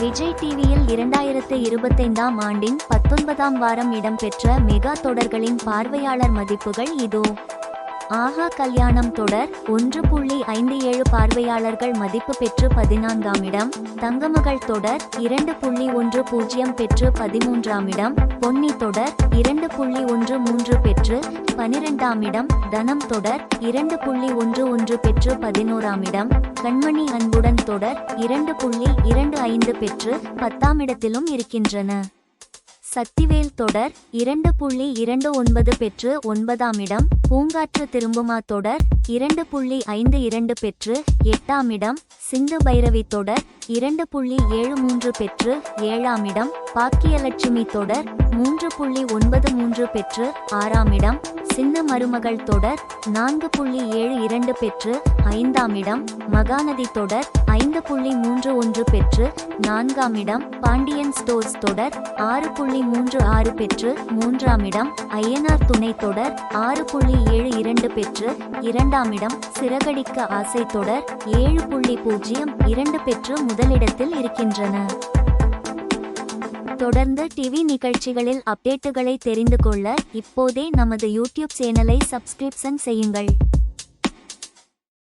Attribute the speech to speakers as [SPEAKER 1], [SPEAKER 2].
[SPEAKER 1] விஜய் டிவியில் 2025ஆம் ஆண்டின் 19ஆம் வாரம் இடம்பெற்ற மெகா தொடர்களின் பார்வையாளர் மதிப்புகள் இதோ. ஆஹா கல்யாணம் தொடர் 1.57 பார்வையாளர்கள் மதிப்பு பெற்று 14ஆம் இடம். தங்கமகள் தொடர் 2.10 பெற்று 13ஆம் இடம். பொன்னி தொடர் 2.13 பெற்று 12ஆம் இடம். தனம் தொடர் 2.11 பெற்று 11ஆம் இடம். கண்மணி அன்புடன் தொடர் 2.25 பெற்று 10ஆம் இடத்திலும் இருக்கின்றன. சக்திவேல் தொடர் 2.29 பெற்று 9ஆம் இடம். பூங்காற்று திரும்புமா தொடர் 2.52 பெற்று 8ஆம் இடம். சிந்து பைரவி தொடர் 2.73 பெற்று 7ஆம் இடம். பாக்கியலட்சுமி தொடர் 3.93 பெற்று 6ஆம் இடம். சின்ன மருமகள் தொடர் 4.72 பெற்று 5ஆம் இடம். மகாநதி தொடர் 5.31 பெற்று 4ஆம் இடம். பாண்டியன் ஸ்டோர்ஸ் தொடர் 6.36 பெற்று 3ஆம் இடம். ஐயனார் துணை தொடர் 6.72 பெற்று 2ஆம் இடம். சிறகடிக்க ஆசை தொடர் 7.02 பெற்று முதலிடத்தில் இருக்கின்றன. தொடர்ந்து டிவி நிகழ்ச்சிகளில் அப்டேட்டுகளை தெரிந்து கொள்ள இப்போதே நமது யூடியூப் சேனலை சப்ஸ்கிரிப்ஷன் செய்யுங்கள்.